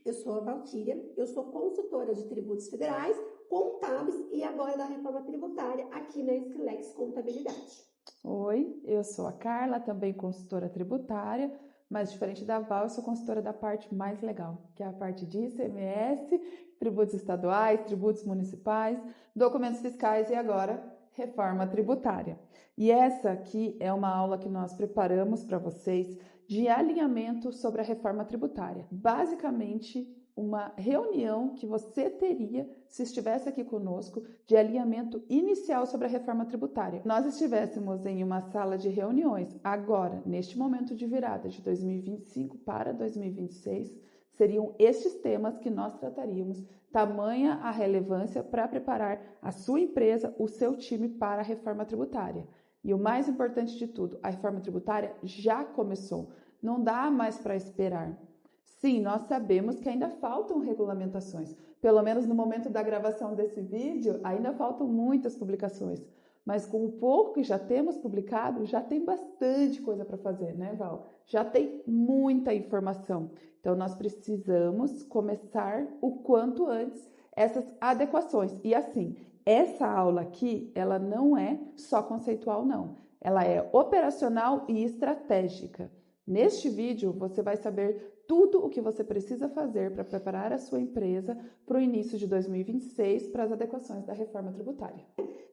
eu sou a Valquíria, eu sou consultora de tributos federais, contábeis e agora da reforma tributária aqui na Scilex Contabilidade. Oi, eu sou a Carla, também consultora tributária, mas diferente da Val, eu sou consultora da parte mais legal, que é a parte de ICMS, tributos estaduais, tributos municipais, documentos fiscais e agora reforma tributária. E essa aqui é uma aula que nós preparamos para vocês de alinhamento sobre a reforma tributária. Basicamente, uma reunião que você teria se estivesse aqui conosco de alinhamento inicial sobre a reforma tributária. Nós estivéssemos em uma sala de reuniões agora, neste momento de virada de 2025 para 2026, seriam estes temas que nós trataríamos, tamanha a relevância para preparar a sua empresa, o seu time para a reforma tributária. E o mais importante de tudo, a reforma tributária já começou, não dá mais para esperar. Sim, nós sabemos que ainda faltam regulamentações. Pelo menos no momento da gravação desse vídeo, ainda faltam muitas publicações. Mas com o pouco que já temos publicado, já tem bastante coisa para fazer, né, Val? Já tem muita informação. Então, nós precisamos começar o quanto antes essas adequações. E assim, essa aula aqui, ela não é só conceitual, não. Ela é operacional e estratégica. Neste vídeo, você vai saber tudo o que você precisa fazer para preparar a sua empresa para o início de 2026, para as adequações da reforma tributária.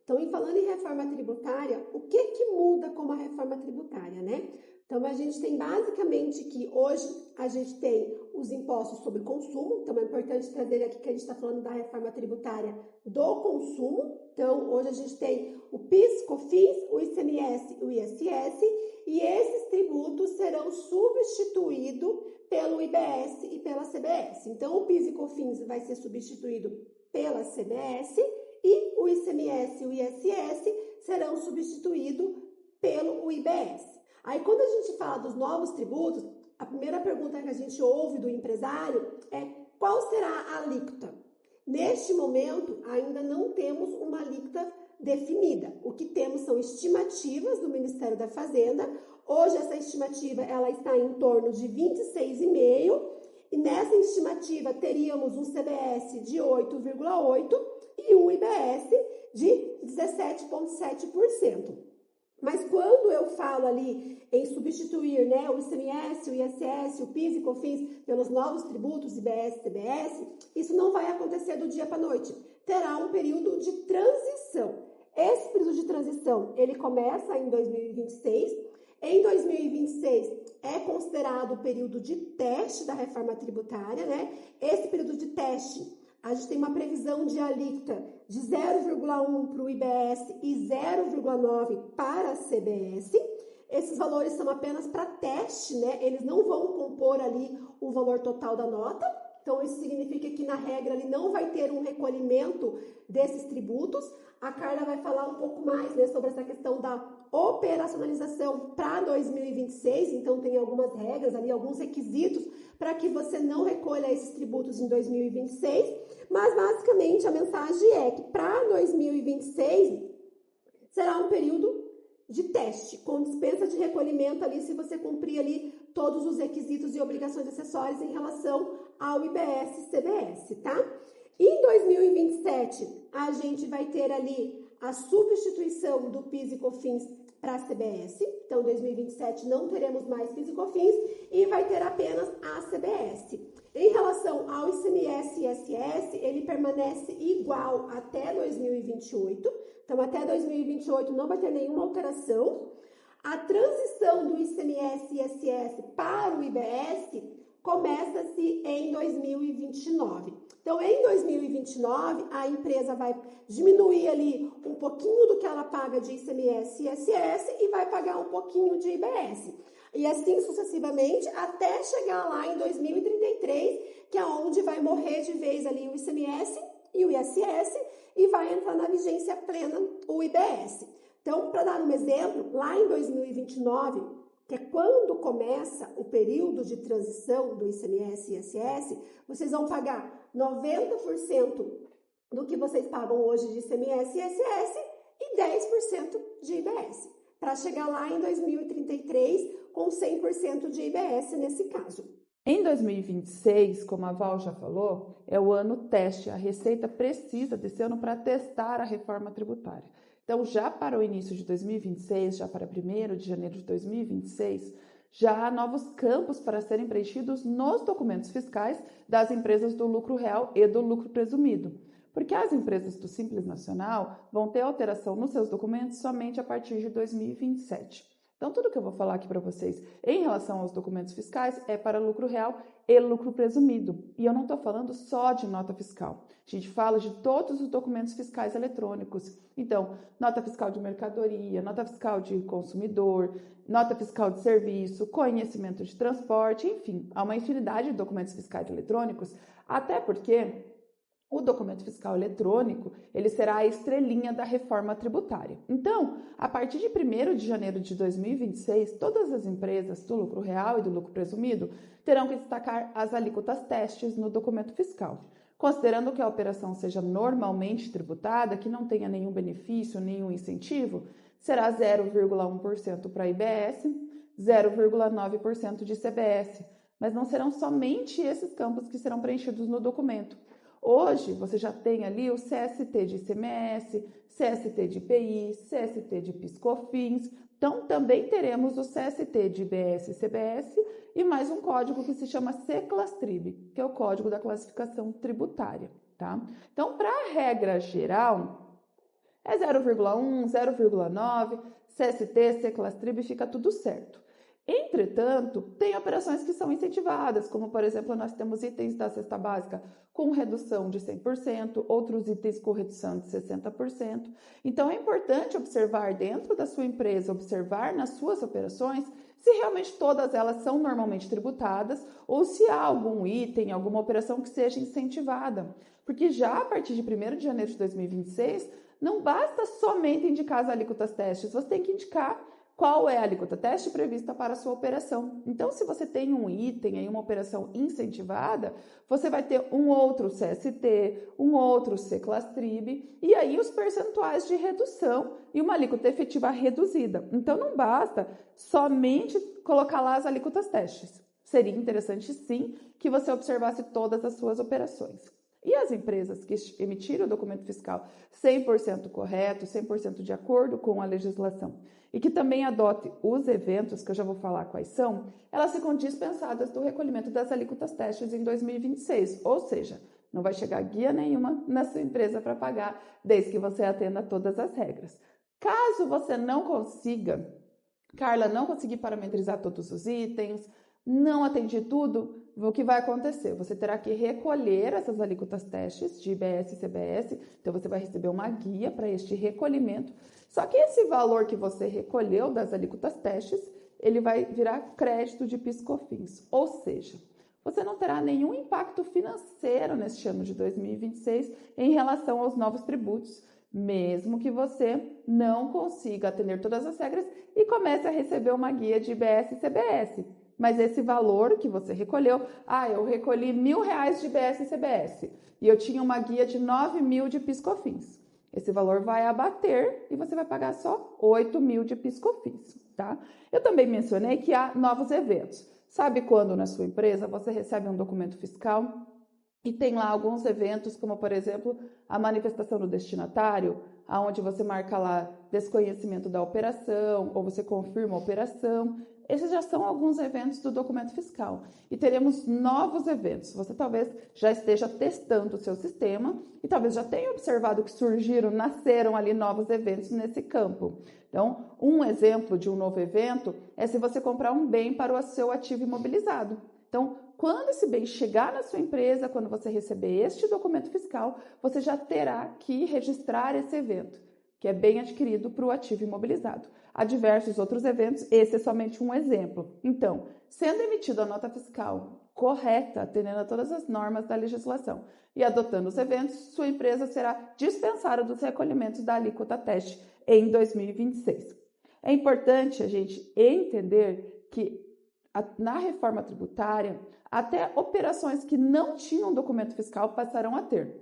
Então, e falando em reforma tributária, o que muda com a reforma tributária, né? Então, a gente tem basicamente que hoje a gente tem os impostos sobre consumo, então é importante trazer aqui que a gente está falando da reforma tributária do consumo. Então, hoje a gente tem o PIS, COFINS, o ICMS e o ISS, e esses tributos serão substituídos pelo IBS e pela CBS. Então, o PIS e COFINS vai ser substituído pela CBS e o ICMS e o ISS serão substituídos pelo IBS. Aí, quando a gente fala dos novos tributos, a primeira pergunta que a gente ouve do empresário é qual será a alíquota? Neste momento, ainda não temos uma alíquota definida. O que temos são estimativas do Ministério da Fazenda. Hoje, essa estimativa ela está em torno de 26,5%, e nessa estimativa teríamos um CBS de 8,8% e um IBS de 17,7%. Mas quando eu falo ali em substituir, né, o ICMS, o ISS, o PIS e COFINS pelos novos tributos IBS e CBS, isso não vai acontecer do dia para a noite. Terá um período de transição. Esse período de transição, ele começa em 2026. Em 2026 é considerado o período de teste da reforma tributária, né? Esse período de teste, a gente tem uma previsão de alíquota de 0,1 para o IBS e 0,9 para a CBS. Esses valores são apenas para teste, né? Eles não vão compor ali o valor total da nota. Então, isso significa que, na regra, ele não vai ter um recolhimento desses tributos. A Carla vai falar um pouco mais, né, sobre essa questão da operacionalização para 2026. Então, tem algumas regras ali, alguns requisitos para que você não recolha esses tributos em 2026. Mas, basicamente, a mensagem é que para 2026 será um período de teste, com dispensa de recolhimento ali, se você cumprir ali todos os requisitos e obrigações acessórias em relação ao IBS e CBS, tá? Em 2027, a gente vai ter ali a substituição do PIS e COFINS para a CBS. Então, em 2027 não teremos mais PIS e COFINS e vai ter apenas a CBS. Em relação ao ICMS e ISS, ele permanece igual até 2028. Então, até 2028 não vai ter nenhuma alteração. A transição do ICMS e ISS para o IBS começa-se em 2029. Então, em 2029, a empresa vai diminuir ali um pouquinho do que ela paga de ICMS e ISS e vai pagar um pouquinho de IBS. E assim sucessivamente, até chegar lá em 2033, que é onde vai morrer de vez ali o ICMS e o ISS e vai entrar na vigência plena o IBS. Então, para dar um exemplo, lá em 2029, que é quando começa o período de transição do ICMS e ISS, vocês vão pagar 90% do que vocês pagam hoje de ICMS e ISS e 10% de IBS, para chegar lá em 2033 com 100% de IBS nesse caso. Em 2026, como a Val já falou, é o ano teste. A Receita precisa desse ano para testar a reforma tributária. Então, já para o início de 2026, já para 1º de janeiro de 2026, já há novos campos para serem preenchidos nos documentos fiscais das empresas do lucro real e do lucro presumido. Porque as empresas do Simples Nacional vão ter alteração nos seus documentos somente a partir de 2027. Então, tudo que eu vou falar aqui para vocês em relação aos documentos fiscais é para lucro real e lucro presumido. E eu não estou falando só de nota fiscal. A gente fala de todos os documentos fiscais eletrônicos. Então, nota fiscal de mercadoria, nota fiscal de consumidor, nota fiscal de serviço, conhecimento de transporte, enfim, há uma infinidade de documentos fiscais eletrônicos, até porque o documento fiscal eletrônico, ele será a estrelinha da reforma tributária. Então, a partir de 1º de janeiro de 2026, todas as empresas do lucro real e do lucro presumido terão que destacar as alíquotas testes no documento fiscal. Considerando que a operação seja normalmente tributada, que não tenha nenhum benefício, nenhum incentivo, será 0,1% para IBS, 0,9% de CBS, mas não serão somente esses campos que serão preenchidos no documento. Hoje, você já tem ali o CST de ICMS, CST de IPI, CST de PIS/COFINS. Então, também teremos o CST de IBS e CBS e mais um código que se chama CCLASTRIB, que é o Código da Classificação Tributária, tá? Então, para a regra geral, é 0,1, 0,9, CST, CCLASTRIB, fica tudo certo. Entretanto, tem operações que são incentivadas, como, por exemplo, nós temos itens da cesta básica com redução de 100%, outros itens com redução de 60%. Então, é importante observar dentro da sua empresa, observar nas suas operações, se realmente todas elas são normalmente tributadas ou se há algum item, alguma operação que seja incentivada. Porque já a partir de 1º de janeiro de 2026, não basta somente indicar as alíquotas testes, você tem que indicar qual é a alíquota teste prevista para a sua operação. Então, se você tem um item aí, uma operação incentivada, você vai ter um outro CST, um outro CCLASTRIB, e aí os percentuais de redução e uma alíquota efetiva reduzida. Então, não basta somente colocar lá as alíquotas testes. Seria interessante, sim, que você observasse todas as suas operações. E as empresas que emitirem o documento fiscal 100% correto, 100% de acordo com a legislação, e que também adote os eventos, que eu já vou falar quais são, elas ficam dispensadas do recolhimento das alíquotas testes em 2026, ou seja, não vai chegar guia nenhuma na sua empresa para pagar, desde que você atenda todas as regras. Caso você não consiga, Carla, não conseguir parametrizar todos os itens, não atendi tudo, o que vai acontecer? Você terá que recolher essas alíquotas testes de IBS e CBS, então você vai receber uma guia para este recolhimento. Só que esse valor que você recolheu das alíquotas testes, ele vai virar crédito de PIS/COFINS, ou seja, você não terá nenhum impacto financeiro neste ano de 2026 em relação aos novos tributos, mesmo que você não consiga atender todas as regras e comece a receber uma guia de IBS e CBS. Mas esse valor que você recolheu, eu recolhi R$1.000 de IBS e CBS e eu tinha uma guia de 9.000 de PIS/COFINS. Esse valor vai abater e você vai pagar só 8.000 de PIS/COFINS, tá? Eu também mencionei que há novos eventos. Sabe quando na sua empresa você recebe um documento fiscal e tem lá alguns eventos, como por exemplo, a manifestação do destinatário, aonde você marca lá desconhecimento da operação ou você confirma a operação. Esses já são alguns eventos do documento fiscal. E teremos novos eventos. Você talvez já esteja testando o seu sistema e talvez já tenha observado que nasceram ali novos eventos nesse campo. Então, um exemplo de um novo evento é se você comprar um bem para o seu ativo imobilizado. Então, quando esse bem chegar na sua empresa, quando você receber este documento fiscal, você já terá que registrar esse evento, que é bem adquirido para o ativo imobilizado. Há diversos outros eventos, esse é somente um exemplo. Então, sendo emitida a nota fiscal correta, atendendo a todas as normas da legislação e adotando os eventos, sua empresa será dispensada dos recolhimentos da alíquota teste em 2026. É importante a gente entender que na reforma tributária, até operações que não tinham documento fiscal passarão a ter,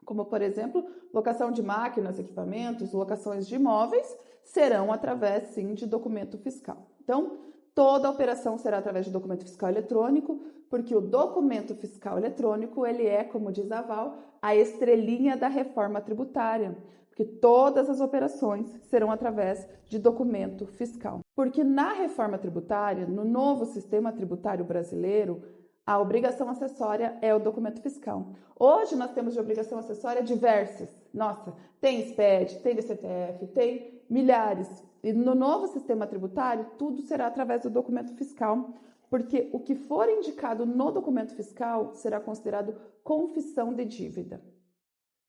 como, por exemplo, locação de máquinas, equipamentos, locações de imóveis, serão através, sim, de documento fiscal. Então, toda operação será através de documento fiscal eletrônico, Porque o documento fiscal eletrônico, ele é, como diz a Val, a estrelinha da reforma tributária. Porque todas as operações serão através de documento fiscal. Porque na reforma tributária, no novo sistema tributário brasileiro, a obrigação acessória é o documento fiscal. Hoje nós temos de obrigação acessória diversas. Nossa, tem SPED, tem DCTF, tem milhares. E no novo sistema tributário, tudo será através do documento fiscal, porque o que for indicado no documento fiscal será considerado confissão de dívida.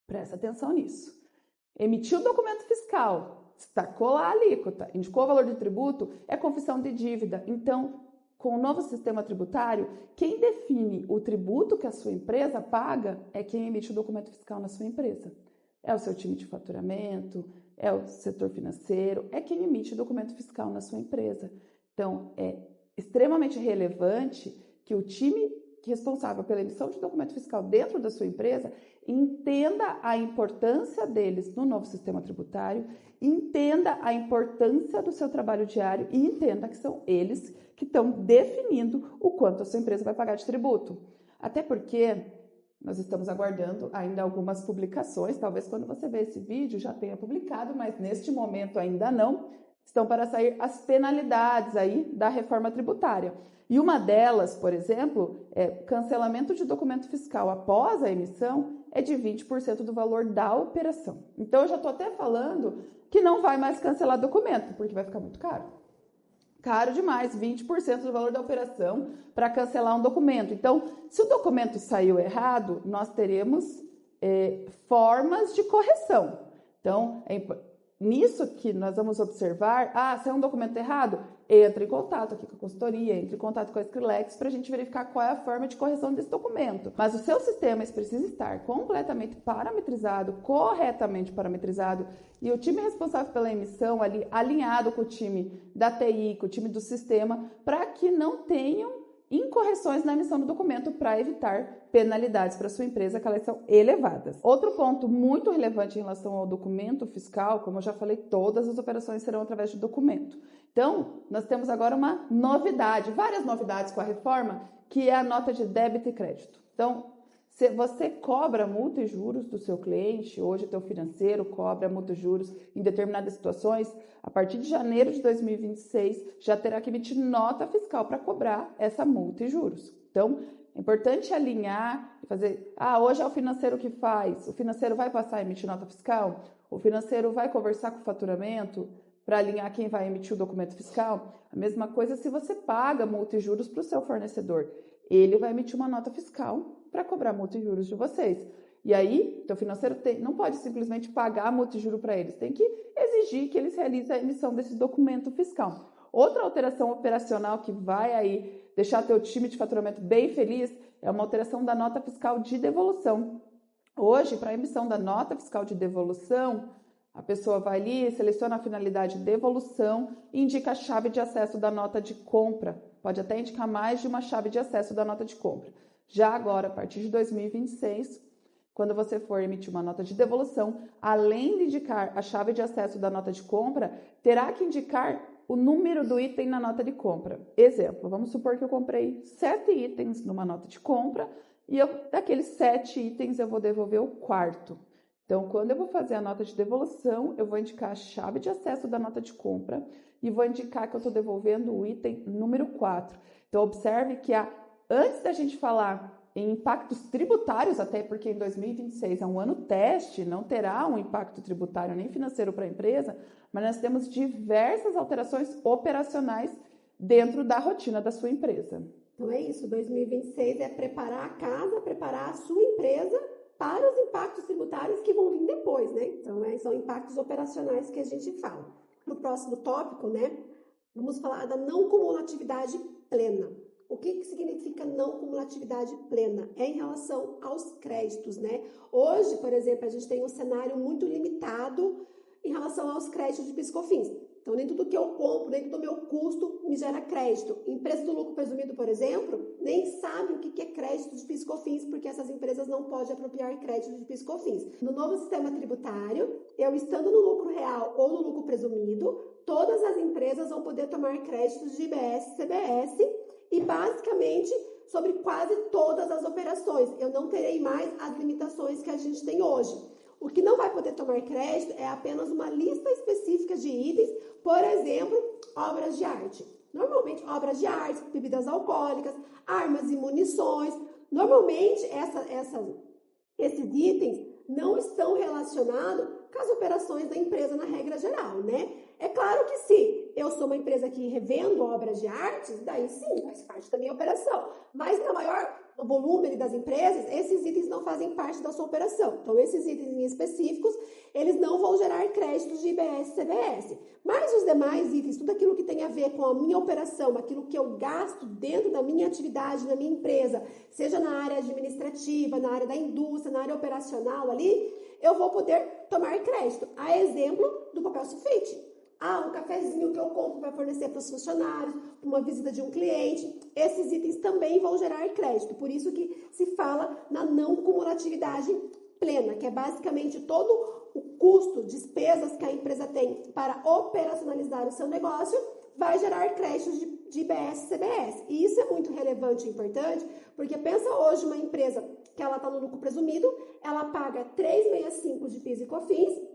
Presta atenção nisso. Emitiu o documento fiscal, destacou lá a alíquota, indicou o valor de tributo, é confissão de dívida. Então, com o novo sistema tributário, quem define o tributo que a sua empresa paga é quem emite o documento fiscal na sua empresa. É o seu time de faturamento, é o setor financeiro, é quem emite o documento fiscal na sua empresa. Então, é extremamente relevante que o time responsável pela emissão de documento fiscal dentro da sua empresa entenda a importância deles no novo sistema tributário, entenda a importância do seu trabalho diário e entenda que são eles que estão definindo o quanto a sua empresa vai pagar de tributo. Até porque nós estamos aguardando ainda algumas publicações, talvez quando você vê esse vídeo já tenha publicado, mas neste momento ainda não, estão para sair as penalidades aí da reforma tributária. E uma delas, por exemplo, é cancelamento de documento fiscal após a emissão é de 20% do valor da operação. Então, eu já estou até falando que não vai mais cancelar documento, porque vai ficar muito caro. Caro demais, 20% do valor da operação para cancelar um documento. Então, se o documento saiu errado, nós teremos formas de correção. Então, nisso que nós vamos observar, se é um documento errado, entre em contato aqui com a consultoria, entre em contato com a Skrillex para a gente verificar qual é a forma de correção desse documento. Mas o seu sistema precisa estar completamente parametrizado, corretamente parametrizado, e o time responsável pela emissão ali alinhado com o time da TI, com o time do sistema, para que não tenham incorreções na emissão do documento para evitar penalidades para sua empresa, que elas são elevadas. Outro ponto muito relevante em relação ao documento fiscal, como eu já falei, todas as operações serão através de documento. Então, nós temos agora uma novidade, várias novidades com a reforma, que é a nota de débito e crédito. Então, se você cobra multa e juros do seu cliente, hoje o teu financeiro cobra multa e juros em determinadas situações, a partir de janeiro de 2026 já terá que emitir nota fiscal para cobrar essa multa e juros. Então, é importante alinhar e fazer, hoje é o financeiro que faz, o financeiro vai passar a emitir nota fiscal, o financeiro vai conversar com o faturamento para alinhar quem vai emitir o documento fiscal. A mesma coisa se você paga multa e juros para o seu fornecedor, ele vai emitir uma nota fiscal para cobrar multa e juros de vocês. E aí, o teu financeiro não pode simplesmente pagar a multa e juros para eles, tem que exigir que eles realizem a emissão desse documento fiscal. Outra alteração operacional que vai aí deixar teu time de faturamento bem feliz é uma alteração da nota fiscal de devolução. Hoje, para a emissão da nota fiscal de devolução, a pessoa vai ali, seleciona a finalidade de devolução e indica a chave de acesso da nota de compra. Pode até indicar mais de uma chave de acesso da nota de compra. Já agora, a partir de 2026, quando você for emitir uma nota de devolução, além de indicar a chave de acesso da nota de compra, terá que indicar o número do item na nota de compra. Exemplo, vamos supor que eu comprei 7 itens numa nota de compra e daqueles 7 itens eu vou devolver o quarto. Então, quando eu vou fazer a nota de devolução, eu vou indicar a chave de acesso da nota de compra e vou indicar que eu estou devolvendo o item número 4. Então, observe que antes da gente falar em impactos tributários, até porque em 2026 é um ano teste, não terá um impacto tributário nem financeiro para a empresa, mas nós temos diversas alterações operacionais dentro da rotina da sua empresa. Então é isso, 2026 é preparar a casa, preparar a sua empresa para os impactos tributários que vão vir depois, né? Então, são impactos operacionais que a gente fala. No próximo tópico, né, vamos falar da não cumulatividade plena. O que significa não cumulatividade plena? É em relação aos créditos, né? Hoje, por exemplo, a gente tem um cenário muito limitado em relação aos créditos de PIS/COFINS. Então, nem tudo que eu compro, nem todo o meu custo me gera crédito. Empresa do lucro presumido, por exemplo, nem sabe o que é crédito de PIS/COFINS, porque essas empresas não podem apropriar crédito de PIS/COFINS. No novo sistema tributário, eu estando no lucro real ou no lucro presumido, todas as empresas vão poder tomar créditos de IBS, CBS, e basicamente sobre quase todas as operações. Eu não terei mais as limitações que a gente tem hoje. O que não vai poder tomar crédito é apenas uma lista específica de itens, por exemplo, obras de arte. Normalmente, obras de arte, bebidas alcoólicas, armas e munições. Normalmente, esses itens não estão relacionados com as operações da empresa na regra geral, né? É claro que se eu sou uma empresa que revendo obras de arte, daí sim, faz parte da minha operação. Mas na maior volume das empresas, esses itens não fazem parte da sua operação. Então, esses itens específicos, eles não vão gerar créditos de IBS e CBS. Mas os demais itens, tudo aquilo que tem a ver com a minha operação, aquilo que eu gasto dentro da minha atividade, na minha empresa, seja na área administrativa, na área da indústria, na área operacional ali, eu vou poder tomar crédito. A exemplo do papel sulfite. Um cafezinho que eu compro para fornecer para os funcionários, uma visita de um cliente, esses itens também vão gerar crédito. Por isso que se fala na não cumulatividade plena, que é basicamente todo o custo, despesas que a empresa tem para operacionalizar o seu negócio, vai gerar créditos de IBS e CBS. E isso é muito relevante e importante, porque pensa hoje uma empresa que ela está no lucro presumido, ela paga 3,65 de PIS e COFINS.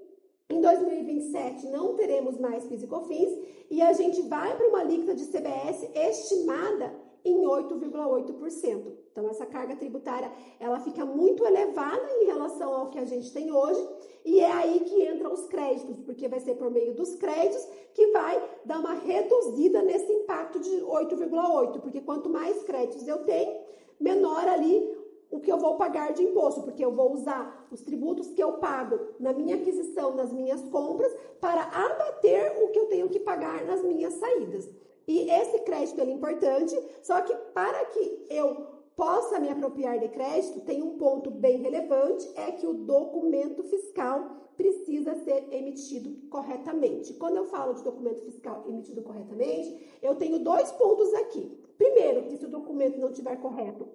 Em 2027 não teremos mais PIS e COFINS e a gente vai para uma alíquota de CBS estimada em 8,8%. Então essa carga tributária ela fica muito elevada em relação ao que a gente tem hoje e é aí que entram os créditos, porque vai ser por meio dos créditos que vai dar uma reduzida nesse impacto de 8,8%, porque quanto mais créditos eu tenho, menor ali o que eu vou pagar de imposto, porque eu vou usar os tributos que eu pago na minha aquisição, nas minhas compras, para abater o que eu tenho que pagar nas minhas saídas. E esse crédito é importante, só que para que eu possa me apropriar de crédito, tem um ponto bem relevante, é que o documento fiscal precisa ser emitido corretamente. Quando eu falo de documento fiscal emitido corretamente, eu tenho 2 pontos aqui. Primeiro, que se o documento não estiver correto,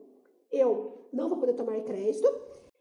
eu não vou poder tomar crédito.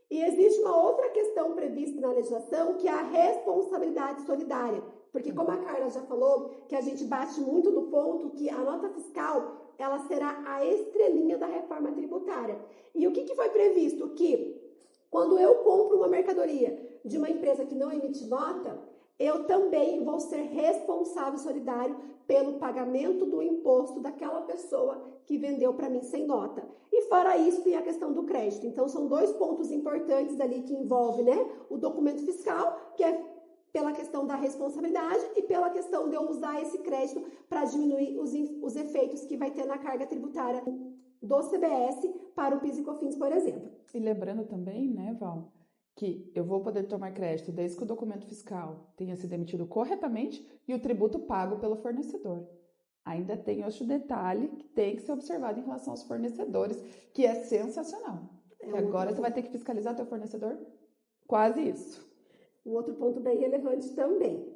E existe uma outra questão prevista na legislação, que é a responsabilidade solidária. Porque como a Carla já falou, que a gente bate muito no ponto que a nota fiscal, ela será a estrelinha da reforma tributária. E o que foi previsto? Que quando eu compro uma mercadoria de uma empresa que não emite nota, eu também vou ser responsável solidário pelo pagamento do imposto daquela pessoa que vendeu para mim sem nota. E fora isso, tem a questão do crédito. Então, são 2 pontos importantes ali que envolvem, né, o documento fiscal, que é pela questão da responsabilidade e pela questão de eu usar esse crédito para diminuir os efeitos que vai ter na carga tributária do CBS para o PIS e COFINS, por exemplo. E lembrando também, né, Val, que eu vou poder tomar crédito desde que o documento fiscal tenha sido emitido corretamente e o tributo pago pelo fornecedor. Ainda tem outro detalhe que tem que ser observado em relação aos fornecedores, que é sensacional. E agora você vai ter que fiscalizar teu fornecedor? Quase isso. Um outro ponto bem relevante também.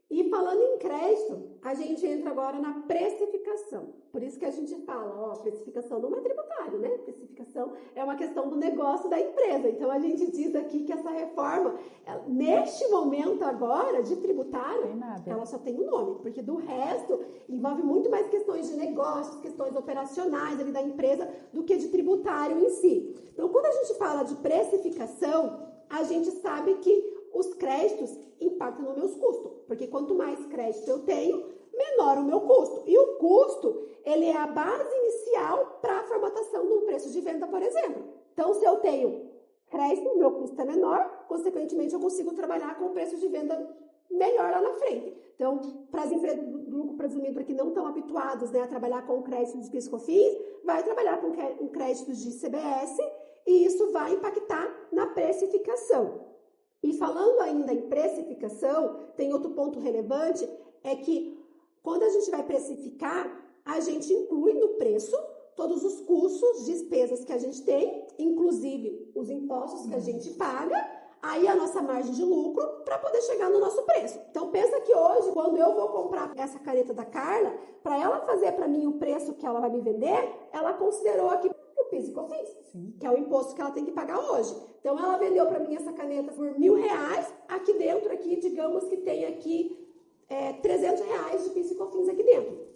E falando em crédito, a gente entra agora na precificação. Por isso que a gente fala, precificação não é tributário, né? Precificação é uma questão do negócio da empresa. Então, a gente diz aqui que essa reforma, neste momento agora, de tributário, ela só tem um nome. Porque do resto, envolve muito mais questões de negócios, questões operacionais ali da empresa, do que de tributário em si. Então, quando a gente fala de precificação, a gente sabe que os créditos impactam nos meus custos, porque quanto mais crédito eu tenho, menor o meu custo. E o custo, ele é a base inicial para a formatação de um preço de venda, por exemplo. Então, se eu tenho crédito, meu custo é menor, consequentemente eu consigo trabalhar com um preço de venda melhor lá na frente. Então, para as empresas do lucro presumido que não estão habituadas, né, a trabalhar com crédito de PIS e COFINS, vai trabalhar com créditos de CBS e isso vai impactar na precificação. E falando ainda em precificação, tem outro ponto relevante, é que quando a gente vai precificar, a gente inclui no preço todos os custos, despesas que a gente tem, inclusive os impostos que a gente paga, aí a nossa margem de lucro para poder chegar no nosso preço. Então pensa que hoje, quando eu vou comprar essa caneta da Carla, para ela fazer para mim o preço que ela vai me vender, ela considerou aqui o PIS e COFINS, que é o imposto que ela tem que pagar hoje. Então, ela vendeu para mim essa caneta por R$1.000, aqui dentro, digamos que tem aqui R$300 de PIS e COFINS aqui dentro.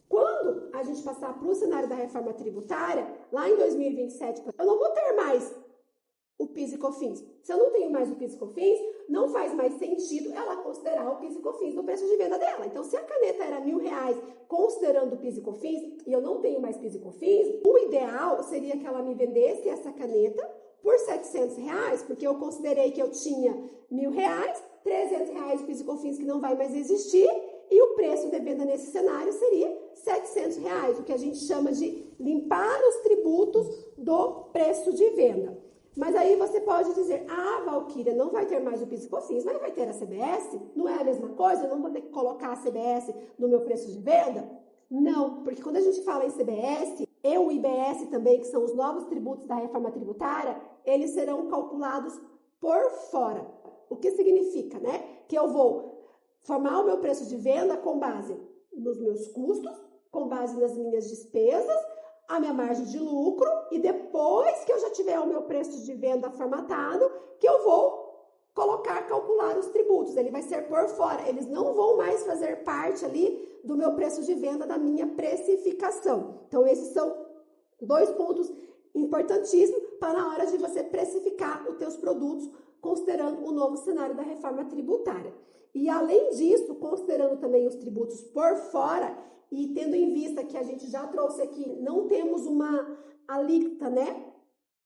Quando a gente passar para o cenário da reforma tributária, lá em 2027, eu não vou ter mais o PIS e COFINS. Se eu não tenho mais o PIS e COFINS, não faz mais sentido ela considerar o PIS e COFINS no preço de venda dela. Então, se a caneta era R$1.000 considerando o PIS e COFINS e eu não tenho mais PIS e COFINS, o ideal seria que ela me vendesse essa caneta por R$700, porque eu considerei que eu tinha R$1.000, R$300 de PIS e COFINS que não vai mais existir, e o preço de venda nesse cenário seria R$700, o que a gente chama de limpar os tributos do preço de venda. Mas aí você pode dizer, Valquíria, não vai ter mais o PIS e COFINS, mas vai ter a CBS? Não é a mesma coisa? Eu não vou ter que colocar a CBS no meu preço de venda? Não, porque quando a gente fala em CBS, e o IBS também, que são os novos tributos da reforma tributária, eles serão calculados por fora. O que significa, né? Que eu vou formar o meu preço de venda com base nos meus custos, com base nas minhas despesas, a minha margem de lucro, e depois que eu já tiver o meu preço de venda formatado, que eu vou calcular os tributos. Ele vai ser por fora, eles não vão mais fazer parte ali do meu preço de venda, da minha precificação. Então, esses são 2 pontos importantíssimos para na hora de você precificar os teus produtos, considerando o novo cenário da reforma tributária. E além disso, considerando também os tributos por fora, e tendo em vista que a gente já trouxe aqui, não temos uma alíquota, né,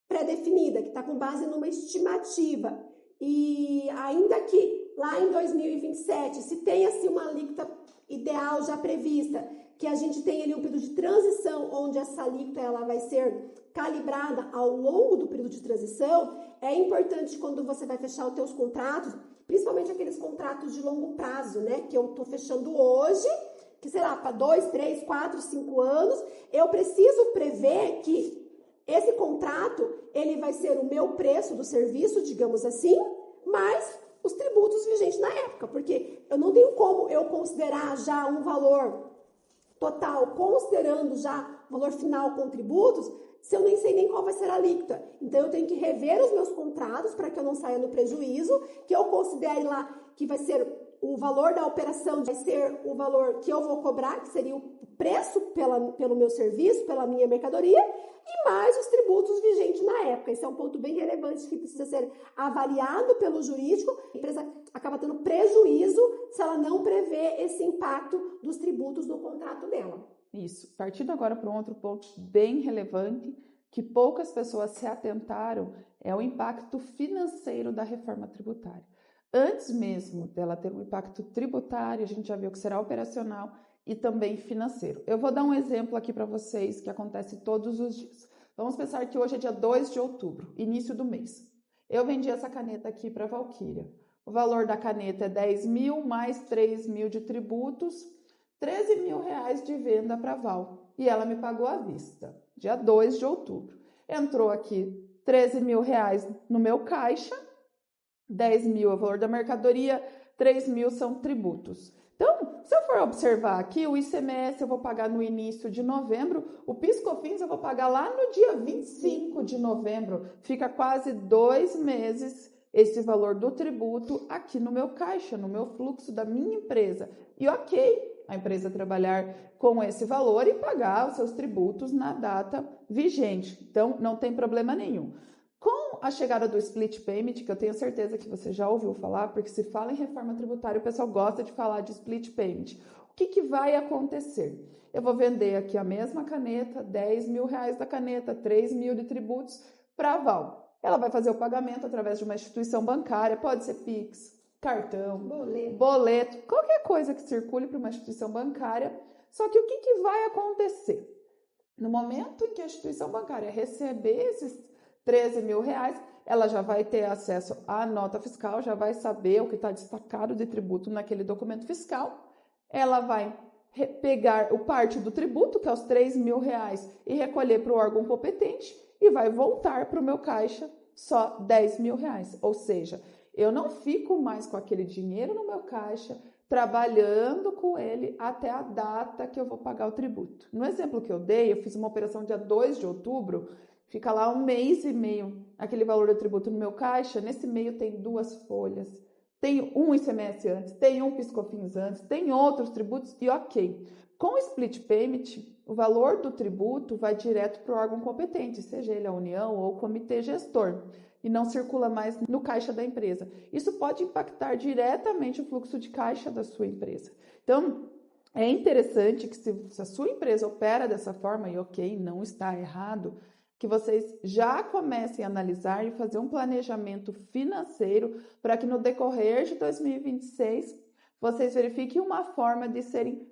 pré-definida, que está com base numa estimativa. E ainda que lá em 2027 se tenha assim, uma alíquota ideal já prevista, que a gente tem ali um período de transição, onde essa alíquota ela vai ser calibrada ao longo do período de transição, é importante quando você vai fechar os teus contratos, principalmente aqueles contratos de longo prazo, né, que eu estou fechando hoje, que sei lá, para 2, 3, 4, 5 anos, eu preciso prever que esse contrato, ele vai ser o meu preço do serviço, digamos assim, mais os tributos vigentes na época, porque eu não tenho como eu considerar já um valor total, considerando já o valor final com tributos, se eu nem sei nem qual vai ser a alíquota. Então, eu tenho que rever os meus contratos para que eu não saia no prejuízo, que eu considere lá que vai ser o valor da operação, vai ser o valor que eu vou cobrar, que seria o preço pelo meu serviço, pela minha mercadoria, e mais os tributos vigentes na época. Esse é um ponto bem relevante que precisa ser avaliado pelo jurídico. A empresa acaba tendo prejuízo se ela não prevê esse impacto dos tributos no contrato dela. Isso. Partindo agora para um outro ponto bem relevante, que poucas pessoas se atentaram, é o impacto financeiro da reforma tributária. Antes mesmo dela ter um impacto tributário, a gente já viu que será operacional e também financeiro. Eu vou dar um exemplo aqui para vocês que acontece todos os dias. Vamos pensar que hoje é dia 2 de outubro, início do mês. Eu vendi essa caneta aqui para a Valquíria. O valor da caneta é 10 mil mais 3 mil de tributos, 13 mil reais de venda para a Val. E ela me pagou à vista, dia 2 de outubro. Entrou aqui 13 mil reais no meu caixa, 10 mil é o valor da mercadoria, 3 mil são tributos. Então, se eu for observar aqui, o ICMS eu vou pagar no início de novembro, o PIS/COFINS eu vou pagar lá no dia 25 de novembro. Fica quase 2 meses esse valor do tributo aqui no meu caixa, no meu fluxo da minha empresa. E ok, a empresa trabalhar com esse valor e pagar os seus tributos na data vigente. Então, não tem problema nenhum. Com a chegada do split payment, que eu tenho certeza que você já ouviu falar, porque se fala em reforma tributária, o pessoal gosta de falar de split payment. O que vai acontecer? Eu vou vender aqui a mesma caneta, 10 mil reais da caneta, 3 mil de tributos para a Val. Ela vai fazer o pagamento através de uma instituição bancária, pode ser Pix, cartão, boleto, qualquer coisa que circule para uma instituição bancária. Só que o que vai acontecer? No momento em que a instituição bancária receber esses 13 mil reais, ela já vai ter acesso à nota fiscal, já vai saber o que está destacado de tributo naquele documento fiscal. Ela vai pegar o parte do tributo, que é os 3 mil reais, e recolher para o órgão competente e vai voltar para o meu caixa só 10 mil reais. Ou seja, eu não fico mais com aquele dinheiro no meu caixa, trabalhando com ele até a data que eu vou pagar o tributo. No exemplo que eu dei, eu fiz uma operação dia 2 de outubro, fica lá 1 mês e meio aquele valor do tributo no meu caixa, nesse meio tem 2 folhas, tem um ICMS antes, tem um PIS/COFINS antes, tem outros tributos e ok. Com o split payment, o valor do tributo vai direto para o órgão competente, seja ele a União ou o comitê gestor, e não circula mais no caixa da empresa. Isso pode impactar diretamente o fluxo de caixa da sua empresa. Então, é interessante que se a sua empresa opera dessa forma, e ok, não está errado, que vocês já comecem a analisar e fazer um planejamento financeiro para que no decorrer de 2026 vocês verifiquem uma forma de serem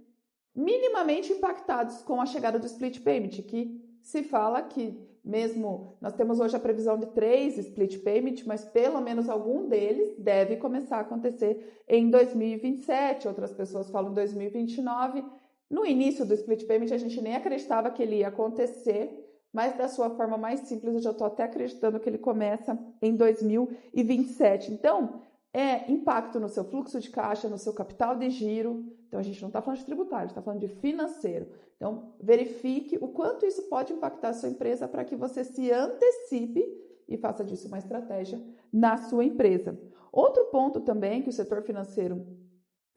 minimamente impactados com a chegada do split payment, que se fala que mesmo nós temos hoje a previsão de 3 split payment, mas pelo menos algum deles deve começar a acontecer em 2027, outras pessoas falam 2029. No início do split payment a gente nem acreditava que ele ia acontecer, mas da sua forma mais simples eu já estou até acreditando que ele começa em 2027. Então, é impacto no seu fluxo de caixa, no seu capital de giro. Então, a gente não está falando de tributário, a gente está falando de financeiro. Então, verifique o quanto isso pode impactar a sua empresa para que você se antecipe e faça disso uma estratégia na sua empresa. Outro ponto também que o setor financeiro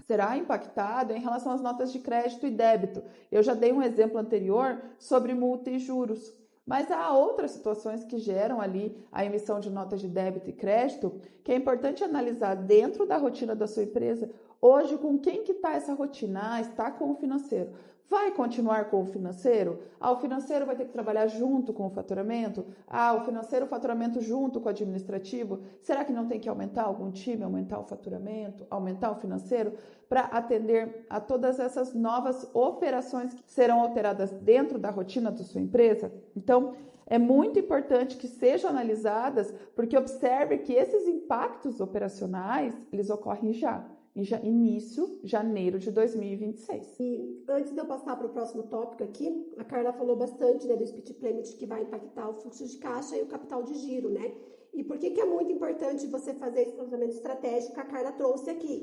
será impactado é em relação às notas de crédito e débito. Eu já dei um exemplo anterior sobre multa e juros. Mas há outras situações que geram ali a emissão de notas de débito e crédito, que é importante analisar dentro da rotina da sua empresa. Hoje, com quem que está essa rotina? Está com o financeiro. Vai continuar com o financeiro? O financeiro vai ter que trabalhar junto com o faturamento? O financeiro, o faturamento junto com o administrativo? Será que não tem que aumentar algum time, aumentar o faturamento, aumentar o financeiro para atender a todas essas novas operações que serão alteradas dentro da rotina da sua empresa? Então, é muito importante que sejam analisadas, porque observe que esses impactos operacionais, eles ocorrem já. Início janeiro de 2026. E antes de eu passar para o próximo tópico aqui, a Carla falou bastante, né, do split payment que vai impactar o fluxo de caixa e o capital de giro, né? E por que é muito importante você fazer esse planejamento estratégico que a Carla trouxe aqui?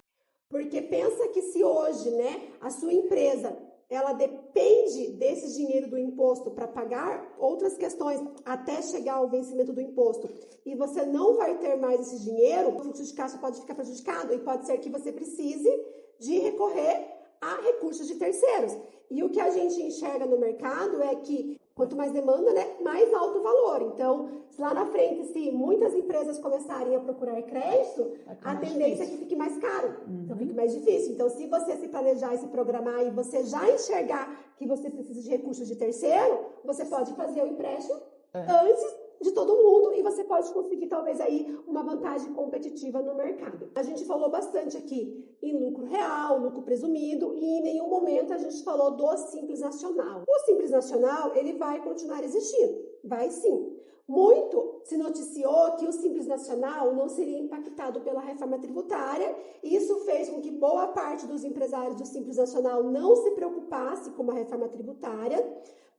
Porque pensa que se hoje, né, a sua empresa ela depende desse dinheiro do imposto para pagar outras questões até chegar ao vencimento do imposto e você não vai ter mais esse dinheiro, o fluxo de caixa pode ficar prejudicado e pode ser que você precise de recorrer a recursos de terceiros. E o que a gente enxerga no mercado é que quanto mais demanda, né, mais alto o valor. Então, lá na frente, se muitas empresas começarem a procurar crédito, a tendência é que fique mais caro. Então, fique mais difícil. Então, se você se planejar e se programar e você já enxergar que você precisa de recursos de terceiro, você pode fazer o empréstimo antes de todo mundo e você pode conseguir talvez aí uma vantagem competitiva no mercado. A gente falou bastante aqui em lucro real, lucro presumido e em nenhum momento a gente falou do Simples Nacional. O Simples Nacional, ele vai continuar existindo, vai sim. Muito se noticiou que o Simples Nacional não seria impactado pela reforma tributária e isso fez com que boa parte dos empresários do Simples Nacional não se preocupasse com a reforma tributária,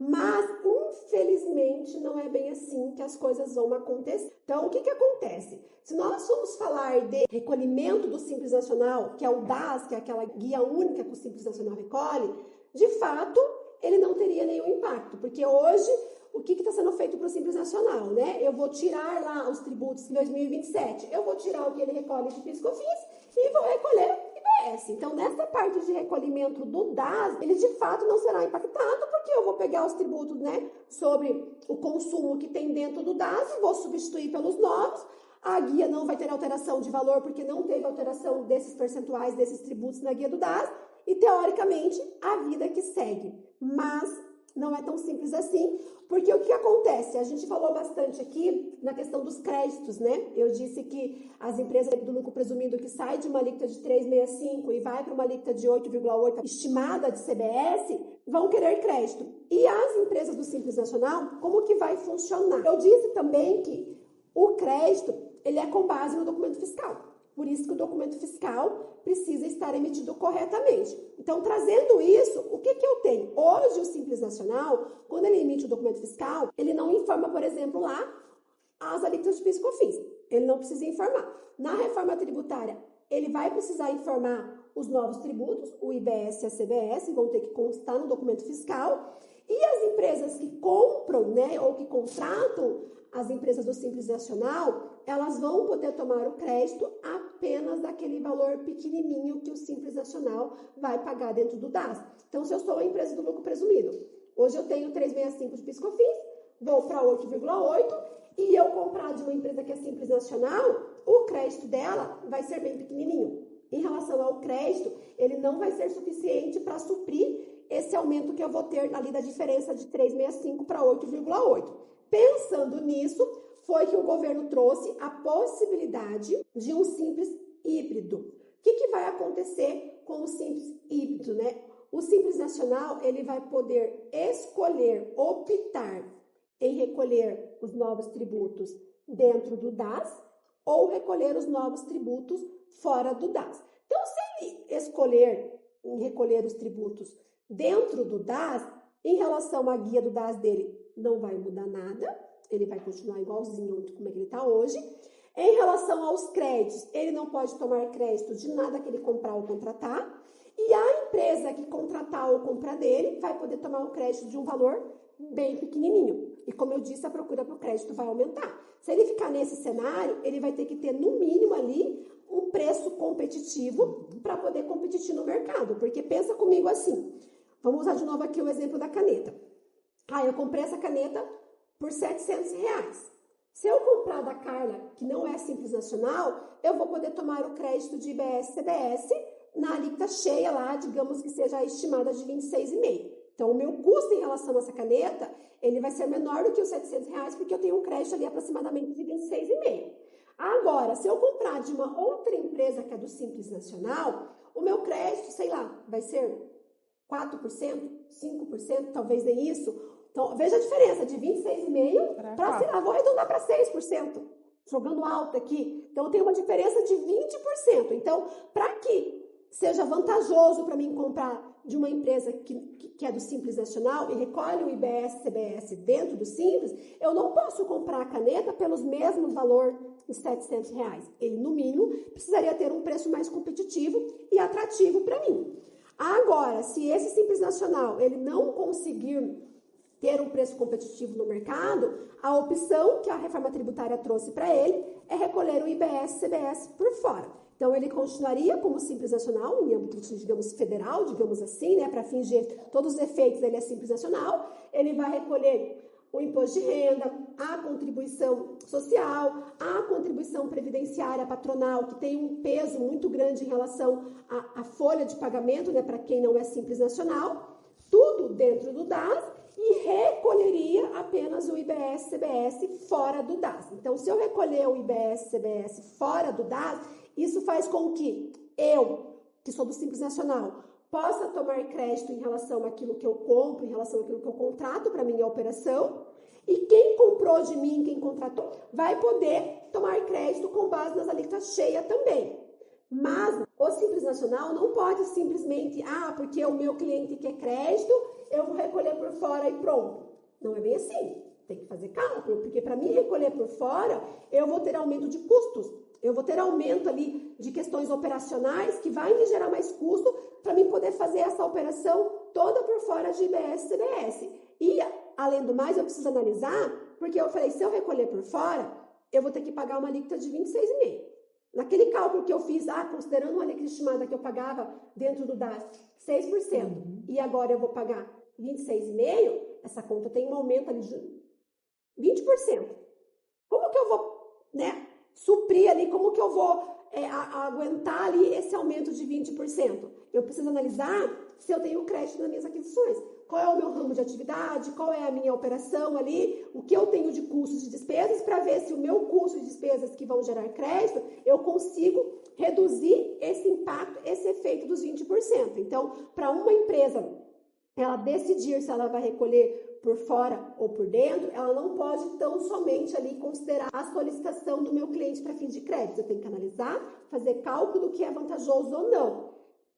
mas infelizmente não é bem assim que as coisas vão acontecer. Então, o que acontece? Se nós formos falar de recolhimento do Simples Nacional, que é o DAS, que é aquela guia única que o Simples Nacional recolhe, de fato, ele não teria nenhum impacto, porque hoje o que está sendo feito para o Simples Nacional, né? Eu vou tirar lá os tributos em 2027, eu vou tirar o que ele recolhe de PIS/COFINS e vou recolher IBS. Então, nessa parte de recolhimento do DAS, ele de fato não será impactado, porque eu vou pegar os tributos, né, sobre o consumo que tem dentro do DAS e vou substituir pelos novos. A guia não vai ter alteração de valor, porque não teve alteração desses percentuais, desses tributos na guia do DAS, e teoricamente a vida que segue. Mas não é tão simples assim, porque o que acontece? A gente falou bastante aqui na questão dos créditos, né? Eu disse que as empresas do lucro presumido que sai de uma alíquota de 3,65 e vai para uma alíquota de 8,8 estimada de CBS, vão querer crédito. E as empresas do Simples Nacional, como que vai funcionar? Eu disse também que o crédito, ele é com base no documento fiscal. Por isso que o documento fiscal precisa estar emitido corretamente. Então, trazendo isso, o que eu tenho? Hoje, o Simples Nacional, quando ele emite o documento fiscal, ele não informa, por exemplo, lá as alíquotas de PIS/COFINS. Ele não precisa informar. Na reforma tributária, ele vai precisar informar os novos tributos, o IBS e a CBS, vão ter que constar no documento fiscal. E as empresas que compram, né, ou que contratam as empresas do Simples Nacional, elas vão poder tomar o crédito apenas daquele valor pequenininho que o Simples Nacional vai pagar dentro do DAS. Então, se eu sou uma empresa do lucro presumido, hoje eu tenho 3,65 de PIS/COFINS, vou para 8,8 e eu comprar de uma empresa que é Simples Nacional, o crédito dela vai ser bem pequenininho. Em relação ao crédito, ele não vai ser suficiente para suprir esse aumento que eu vou ter ali da diferença de 3,65 para 8,8. Pensando nisso, foi que o governo trouxe a possibilidade de um Simples híbrido. O que vai acontecer com o Simples híbrido, né? O Simples Nacional, ele vai poder escolher, optar em recolher os novos tributos dentro do DAS ou recolher os novos tributos fora do DAS. Então, se ele escolher em recolher os tributos dentro do DAS, em relação à guia do DAS dele, não vai mudar nada, ele vai continuar igualzinho como é que ele está hoje. Em relação aos créditos, ele não pode tomar crédito de nada que ele comprar ou contratar, e a empresa que contratar ou comprar dele vai poder tomar um crédito de um valor bem pequenininho. E como eu disse, a procura por crédito vai aumentar. Se ele ficar nesse cenário, ele vai ter que ter no mínimo ali um preço competitivo para poder competir no mercado. Porque pensa comigo assim, vamos usar de novo aqui o exemplo da caneta. Eu comprei essa caneta por R$700. Se eu comprar da Carla, que não é Simples Nacional, eu vou poder tomar o crédito de IBS-CBS na alíquota cheia lá, digamos que seja estimada de 26,5. Então, o meu custo em relação a essa caneta, ele vai ser menor do que os R$700, porque eu tenho um crédito ali aproximadamente de 26,5. Agora, se eu comprar de uma outra empresa que é do Simples Nacional, o meu crédito, sei lá, vai ser 4%, 5%, talvez nem isso. Então, veja a diferença de 26,5 para, sei lá, vou arredondar para 6%, jogando alto aqui. Então, eu tenho uma diferença de 20%. Então, para que seja vantajoso para mim comprar de uma empresa que é do Simples Nacional e recolhe o IBS-CBS dentro do Simples, eu não posso comprar a caneta pelos mesmos valor de R$700. Ele, no mínimo, precisaria ter um preço mais competitivo e atrativo para mim. Agora, se esse Simples Nacional ele não conseguir ter um preço competitivo no mercado, a opção que a reforma tributária trouxe para ele é recolher o IBS-CBS por fora. Então, ele continuaria como Simples Nacional, em âmbito, digamos, federal, digamos assim, né, para fingir todos os efeitos dele é Simples Nacional. Ele vai recolher o imposto de renda, a contribuição social, a contribuição previdenciária patronal, que tem um peso muito grande em relação à folha de pagamento, né, para quem não é Simples Nacional, tudo dentro do DAS, e recolheria apenas o IBS-CBS fora do DAS. Então, se eu recolher o IBS-CBS fora do DAS, isso faz com que eu, que sou do Simples Nacional, possa tomar crédito em relação àquilo que eu compro, em relação àquilo que eu contrato para minha operação, e quem comprou de mim, quem contratou, vai poder tomar crédito com base nas alíquotas cheias também. Mas o Simples Nacional não pode simplesmente, porque o meu cliente quer crédito, eu vou recolher por fora e pronto. Não é bem assim. Tem que fazer cálculo, porque para mim recolher por fora, eu vou ter aumento de custos. Eu vou ter aumento ali de questões operacionais que vai me gerar mais custo para mim poder fazer essa operação toda por fora de IBS-CBS. E, além do mais, eu preciso analisar, porque eu falei, se eu recolher por fora, eu vou ter que pagar uma alíquota de 26,5. Naquele cálculo que eu fiz, considerando uma alíquota estimada que eu pagava dentro do DAS, 6%, e agora eu vou pagar 26,5%, essa conta tem um aumento ali de 20%. Como que eu vou, suprir ali, como que eu vou aguentar ali esse aumento de 20%? Eu preciso analisar se eu tenho crédito nas minhas aquisições. Qual é o meu ramo de atividade, qual é a minha operação ali, o que eu tenho de custos e despesas, para ver se o meu custo e despesas que vão gerar crédito, eu consigo reduzir esse impacto, esse efeito dos 20%. Então, para uma empresa, ela decidir se ela vai recolher por fora ou por dentro, ela não pode tão somente ali considerar a solicitação do meu cliente para fim de crédito. Eu tenho que analisar, fazer cálculo do que é vantajoso ou não.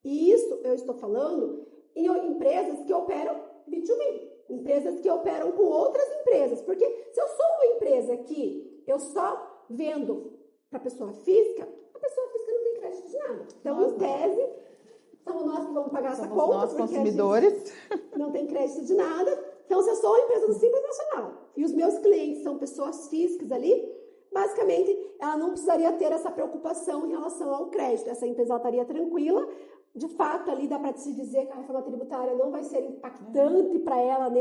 E isso eu estou falando em empresas que operam B2B, empresas que operam com outras empresas. Porque se eu sou uma empresa que eu só vendo para pessoa física, a pessoa física não tem crédito de nada. Então, em tese, somos nós que vamos pagar essa conta. Nós, consumidores. Não tem crédito de nada. Então, se eu sou uma empresa do Simples Nacional e os meus clientes são pessoas físicas ali, basicamente, ela não precisaria ter essa preocupação em relação ao crédito. Essa empresa estaria tranquila. De fato, ali dá para se dizer que a reforma tributária não vai ser impactante para ela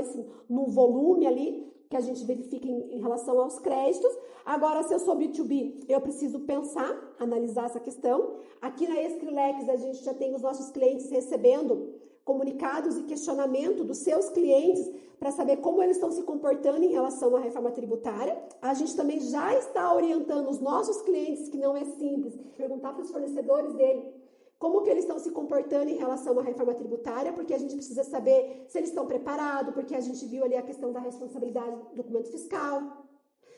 no volume ali que a gente verifica em relação aos créditos. Agora, se eu sou B2B, eu preciso pensar, analisar essa questão. Aqui na Skrillex, a gente já tem os nossos clientes recebendo comunicados e questionamento dos seus clientes para saber como eles estão se comportando em relação à reforma tributária. A gente também já está orientando os nossos clientes, que não é simples, perguntar para os fornecedores dele como que eles estão se comportando em relação à reforma tributária, porque a gente precisa saber se eles estão preparados, porque a gente viu ali a questão da responsabilidade do documento fiscal,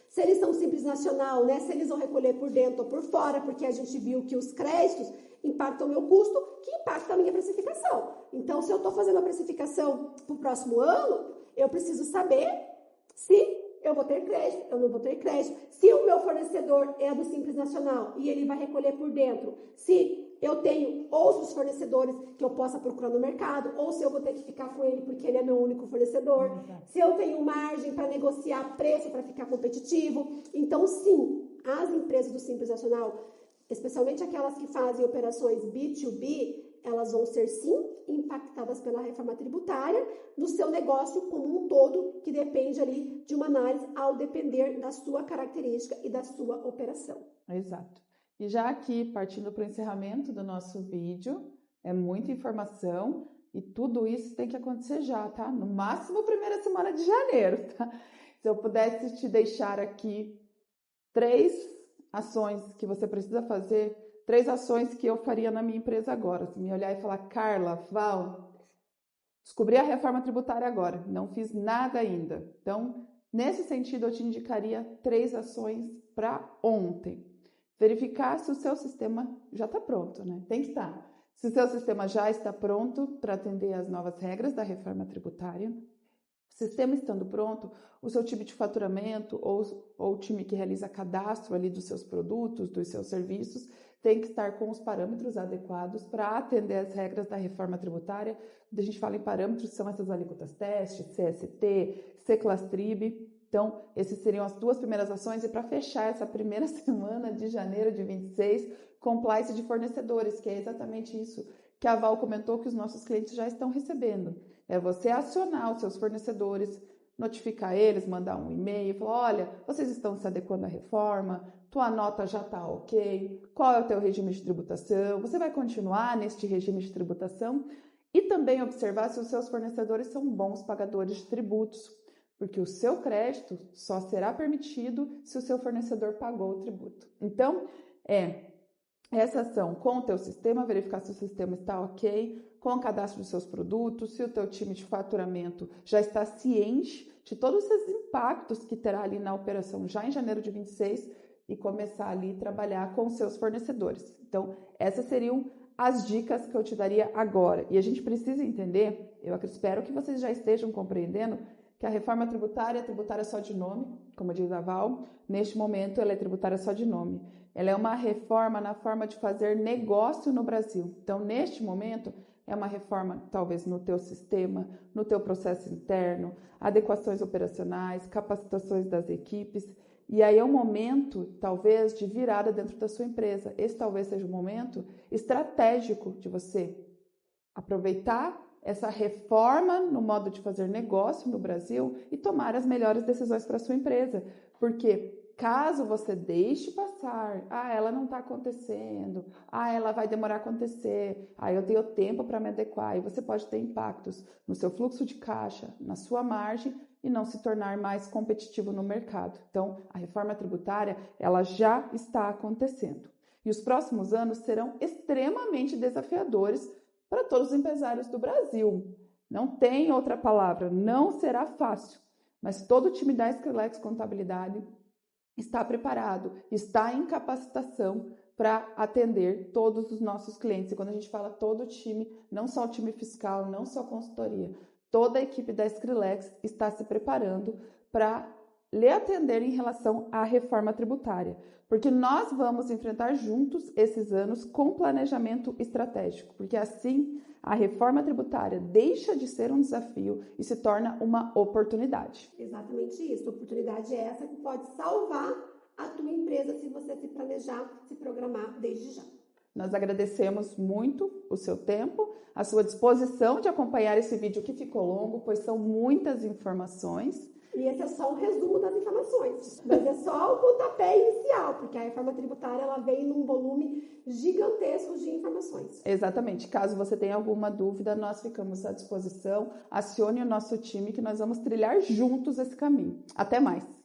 se eles são simples nacional, né? Se eles vão recolher por dentro ou por fora, porque a gente viu que os créditos impactam o meu custo, que impacta a minha precificação. Então, se eu estou fazendo a precificação para o próximo ano, eu preciso saber se eu vou ter crédito, eu não vou ter crédito. Se o meu fornecedor é do Simples Nacional e ele vai recolher por dentro, se eu tenho outros fornecedores que eu possa procurar no mercado, ou se eu vou ter que ficar com ele porque ele é meu único fornecedor, se eu tenho margem para negociar preço para ficar competitivo. Então, sim, as empresas do Simples Nacional, especialmente aquelas que fazem operações B2B, elas vão ser, sim, impactadas pela reforma tributária no seu negócio como um todo, que depende ali de uma análise ao depender da sua característica e da sua operação. Exato. E já aqui, partindo para o encerramento do nosso vídeo, é muita informação e tudo isso tem que acontecer já, tá? No máximo, primeira semana de janeiro, tá? Se eu pudesse te deixar aqui 3 ações que você precisa fazer, 3 ações que eu faria na minha empresa agora. Se me olhar e falar, Carla, Val, descobri a reforma tributária agora, não fiz nada ainda. Então, nesse sentido, eu te indicaria 3 ações para ontem. Verificar se o seu sistema já está pronto, né? Tem que estar. Se o seu sistema já está pronto para atender às novas regras da reforma tributária, sistema estando pronto, o seu time de faturamento ou o time que realiza cadastro ali dos seus produtos, dos seus serviços, tem que estar com os parâmetros adequados para atender às regras da reforma tributária. Quando a gente fala em parâmetros, são essas alíquotas teste, CST, C-Class-Trib. Então, essas seriam as 2 primeiras ações. E para fechar essa primeira semana de janeiro de 26, compliance de fornecedores, que é exatamente isso que a Val comentou que os nossos clientes já estão recebendo. É você acionar os seus fornecedores, notificar eles, mandar um e-mail, falar, olha, vocês estão se adequando à reforma, tua nota já está ok, qual é o teu regime de tributação, você vai continuar neste regime de tributação e também observar se os seus fornecedores são bons pagadores de tributos, porque o seu crédito só será permitido se o seu fornecedor pagou o tributo. Então, essa ação com o teu sistema, verificar se o sistema está ok, com o cadastro dos seus produtos, se o teu time de faturamento já está ciente de todos esses impactos que terá ali na operação já em janeiro de 26 e começar ali a trabalhar com os seus fornecedores. Então, essas seriam as dicas que eu te daria agora. E a gente precisa entender, eu espero que vocês já estejam compreendendo, que a reforma tributária é tributária só de nome, como diz a Val, neste momento ela é tributária só de nome. Ela é uma reforma na forma de fazer negócio no Brasil. Então, neste momento, é uma reforma talvez no teu sistema, no teu processo interno, adequações operacionais, capacitações das equipes. E aí é um momento, talvez, de virada dentro da sua empresa. Esse talvez seja um momento estratégico de você aproveitar essa reforma no modo de fazer negócio no Brasil e tomar as melhores decisões para a sua empresa. Porque caso você deixe passar, ela não está acontecendo, ela vai demorar a acontecer, eu tenho tempo para me adequar, e você pode ter impactos no seu fluxo de caixa, na sua margem e não se tornar mais competitivo no mercado. Então, a reforma tributária, ela já está acontecendo. E os próximos anos serão extremamente desafiadores para todos os empresários do Brasil. Não tem outra palavra, não será fácil, mas todo o time da Skrillex Contabilidade está preparado, está em capacitação para atender todos os nossos clientes. E quando a gente fala todo o time, não só o time fiscal, não só a consultoria, toda a equipe da Skrillex está se preparando para lhe atender em relação à reforma tributária, porque nós vamos enfrentar juntos esses anos com planejamento estratégico, porque assim a reforma tributária deixa de ser um desafio e se torna uma oportunidade. Exatamente isso. A oportunidade é essa que pode salvar a tua empresa você se planejar, se programar desde já. Nós agradecemos muito o seu tempo, a sua disposição de acompanhar esse vídeo que ficou longo, pois são muitas informações. E esse é só um resumo das informações, mas é só o pontapé inicial, porque a reforma tributária ela vem num volume gigantesco de informações. Exatamente. Caso você tenha alguma dúvida, nós ficamos à disposição. Acione o nosso time que nós vamos trilhar juntos esse caminho. Até mais!